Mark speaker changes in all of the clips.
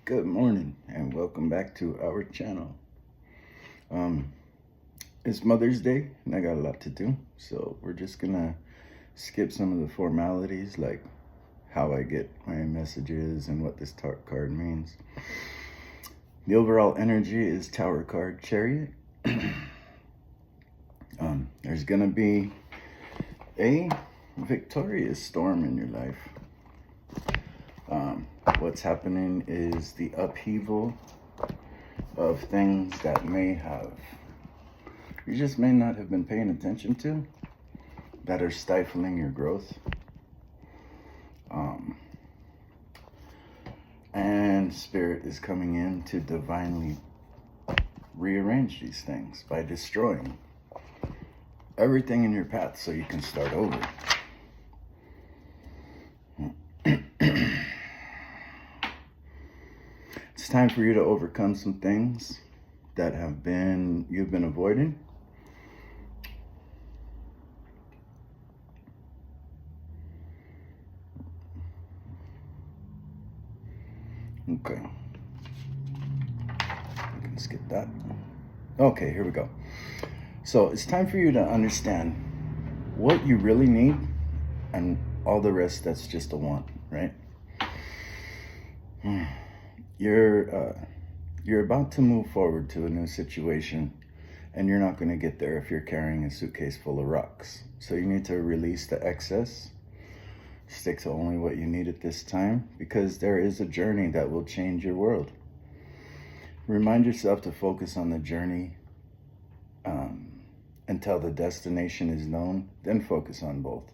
Speaker 1: Good morning and welcome back to our channel. Um, it's Mother's Day and I got a lot to do, so we're just gonna skip some of the formalities like how I get my messages and what this tarot card means. The overall energy is Tower card Chariot. There's gonna be a victorious storm in your life. What's happening is the upheaval of things that you just may not have been paying attention to, that are stifling your growth. And Spirit is coming in to divinely rearrange these things by destroying everything in your path so you can start over. It's time for you to overcome some things that you've been avoiding. Okay. You can skip that. Okay, here we go. So it's time for you to understand what you really need and all the rest that's just a want, right? You're about to move forward to a new situation, and you're not going to get there if you're carrying a suitcase full of rocks. So you need to release the excess, stick to only what you need at this time, because there is a journey that will change your world. Remind yourself to focus on the journey until the destination is known, then focus on both.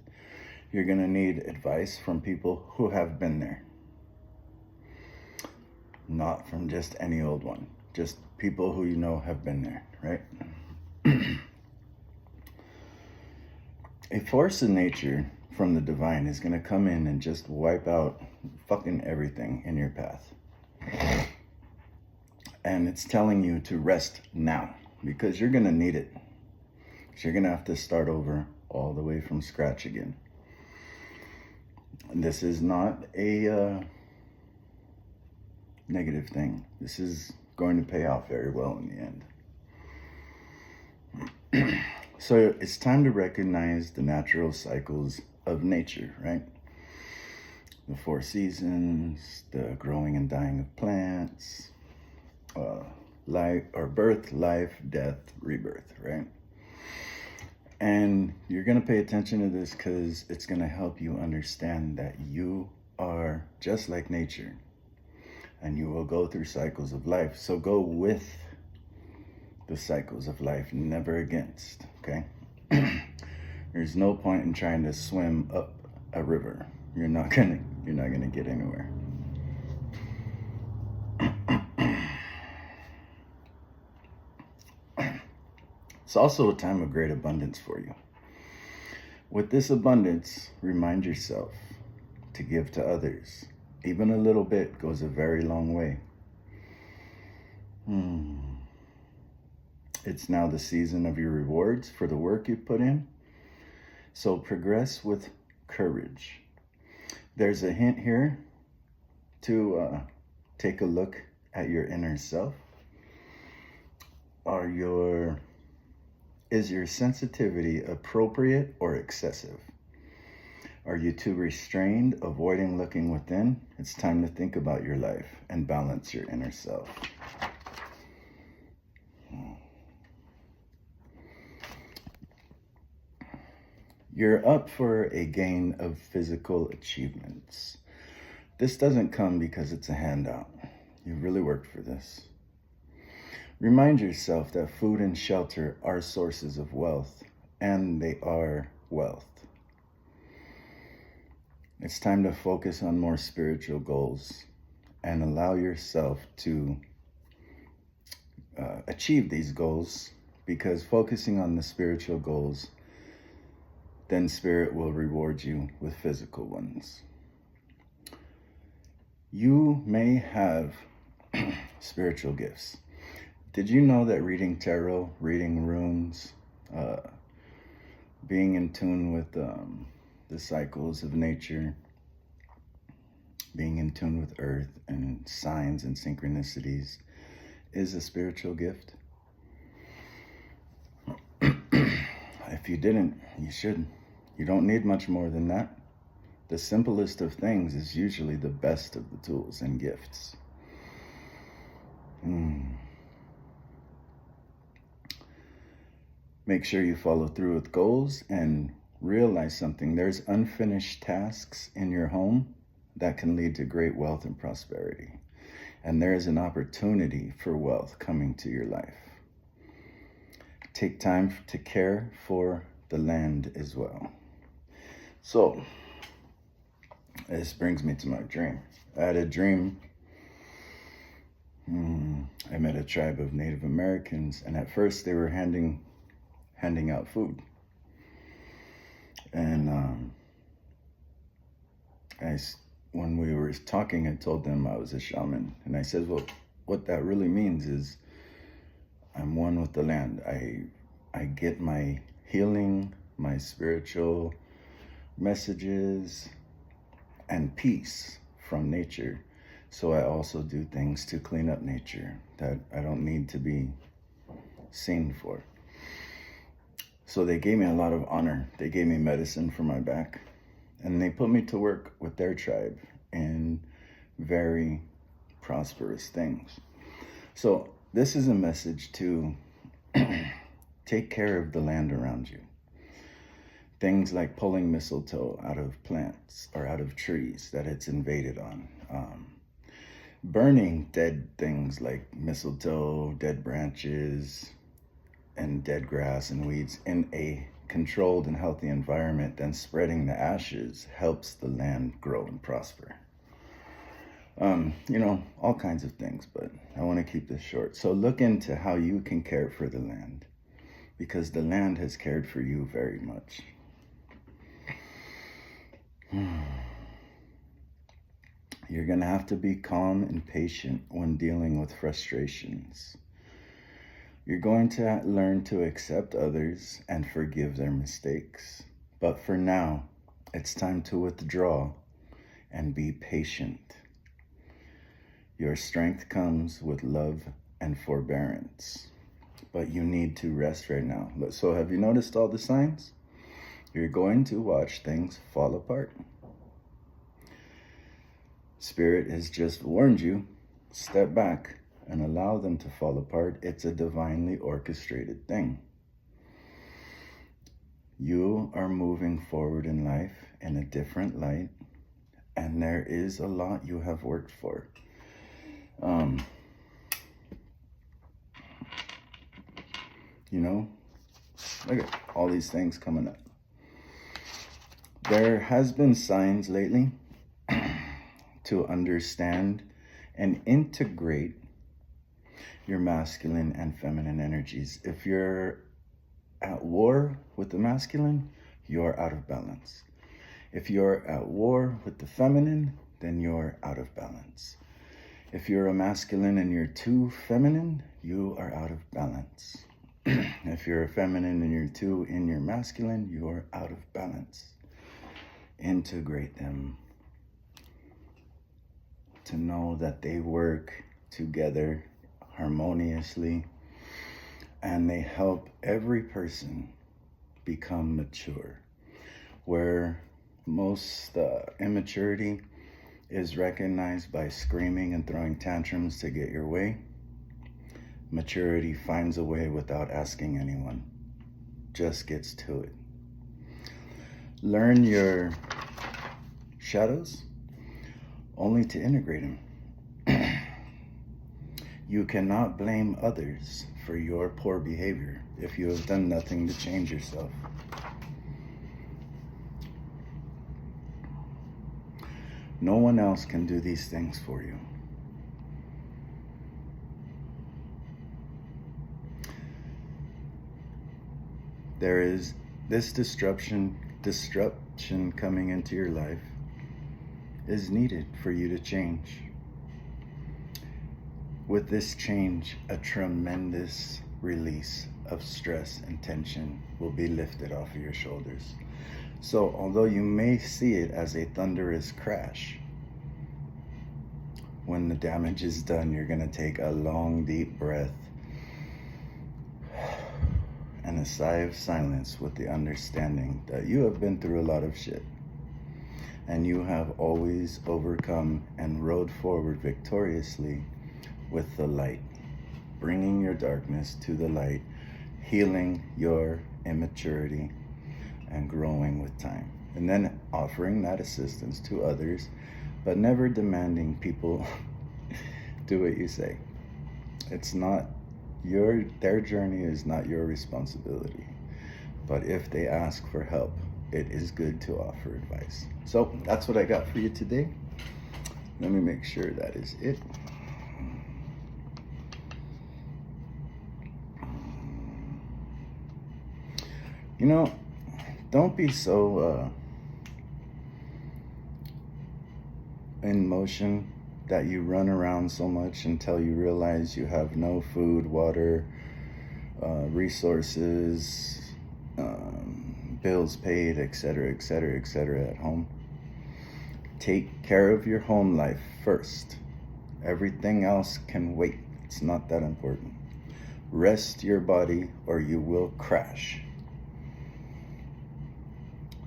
Speaker 1: You're going to need advice from people who have been there. Not from just any old one, just people who you know have been there, right? A force in nature from the divine is going to come in and just wipe out fucking everything in your path. And it's telling you to rest now, because you're going to need it. So you're going to have to start over all the way from scratch again. And this is not a negative thing. This is going to pay off very well in the end. So it's time to recognize the natural cycles of nature, right? The 4 seasons, the growing and dying of plants, life or birth, life, death, rebirth, right? And you're going to pay attention to this because it's going to help you understand that you are just like nature. And you will go through cycles of life. So go with the cycles of life, never against, okay? There's no point in trying to swim up a river. You're not gonna get anywhere. It's also a time of great abundance for you. With this abundance, remind yourself to give to others. Even a little bit goes a very long way. It's now the season of your rewards for the work you put in. So progress with courage. There's a hint here to take a look at your inner self. Is your sensitivity appropriate or excessive? Are you too restrained, avoiding looking within? It's time to think about your life and balance your inner self. You're up for a gain of physical achievements. This doesn't come because it's a handout. You really worked for this. Remind yourself that food and shelter are sources of wealth, and they are wealth. It's time to focus on more spiritual goals and allow yourself to achieve these goals, because focusing on the spiritual goals, then Spirit will reward you with physical ones. You may have spiritual gifts. Did you know that reading tarot, reading runes, being in tune with the cycles of nature, being in tune with earth and signs and synchronicities is a spiritual gift. If you didn't, you should. You don't need much more than that. The simplest of things is usually the best of the tools and gifts. Make sure you follow through with goals and realize something. There's unfinished tasks in your home that can lead to great wealth and prosperity. And there is an opportunity for wealth coming to your life. Take time to care for the land as well. So, this brings me to my dream. I had a dream. I met a tribe of Native Americans, and at first they were handing out food. And when we were talking, I told them I was a shaman. And I said, well, what that really means is I'm one with the land. I get my healing, my spiritual messages, and peace from nature. So I also do things to clean up nature that I don't need to be seen for. So they gave me a lot of honor. They gave me medicine for my back, and they put me to work with their tribe in very prosperous things. So this is a message to take care of the land around you. Things like pulling mistletoe out of plants or out of trees that it's invaded on. Burning dead things like mistletoe, dead branches, and dead grass and weeds in a controlled and healthy environment, then spreading the ashes helps the land grow and prosper. All kinds of things, but I want to keep this short. So look into how you can care for the land, because the land has cared for you very much. You're going to have to be calm and patient when dealing with frustrations. You're going to learn to accept others and forgive their mistakes. But for now, it's time to withdraw and be patient. Your strength comes with love and forbearance, but you need to rest right now. So have you noticed all the signs? You're going to watch things fall apart. Spirit has just warned you, step back and allow them to fall apart. It's a divinely orchestrated thing. You are moving forward in life in a different light, and there is a lot you have worked for. Look at all these things coming up. There has been signs lately to understand and integrate your masculine and feminine energies. If you're at war with the masculine, you're out of balance. If you're at war with the feminine, then you're out of balance. If you're a masculine and you're too feminine, you are out of balance. If you're a feminine and you're too in your masculine, you're out of balance. Integrate them to know that they work together harmoniously, and they help every person become mature. Where most immaturity is recognized by screaming and throwing tantrums to get your way, maturity finds a way without asking anyone, just gets to it. Learn your shadows only to integrate them. You cannot blame others for your poor behavior if you have done nothing to change yourself. No one else can do these things for you. There is this disruption coming into your life is needed for you to change. With this change, a tremendous release of stress and tension will be lifted off of your shoulders. So although you may see it as a thunderous crash, when the damage is done, you're going to take a long, deep breath and a sigh of silence with the understanding that you have been through a lot of shit. And you have always overcome and rode forward victoriously with the light, bringing your darkness to the light, healing your immaturity, and growing with time. And then offering that assistance to others, but never demanding people do what you say. It's not their journey is not your responsibility. But if they ask for help, it is good to offer advice. So that's what I got for you today. Let me make sure that is it. You know, don't be so in motion that you run around so much until you realize you have no food, water, resources, bills paid, etc., etc., etc. at home. Take care of your home life first. Everything else can wait. It's not that important. Rest your body or you will crash.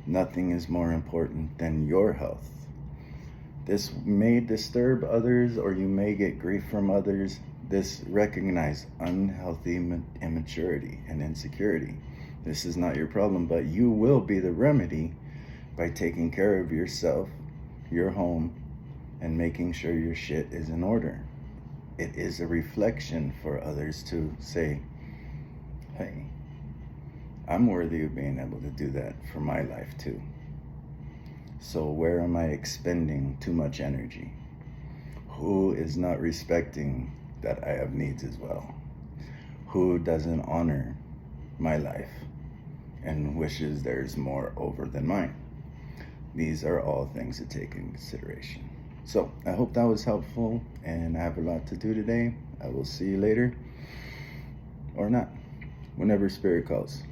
Speaker 1: Nothing is more important than your health. This may disturb others or you may get grief from others. This recognize unhealthy immaturity and insecurity. This is not your problem, but you will be the remedy by taking care of yourself, your home, and making sure your shit is in order. It is a reflection for others to say, hey, I'm worthy of being able to do that for my life too. So where am I expending too much energy? Who is not respecting that I have needs as well? Who doesn't honor my life and wishes there's more over than mine? These are all things to take in consideration. So I hope that was helpful, and I have a lot to do today. I will see you later, or not, whenever Spirit calls.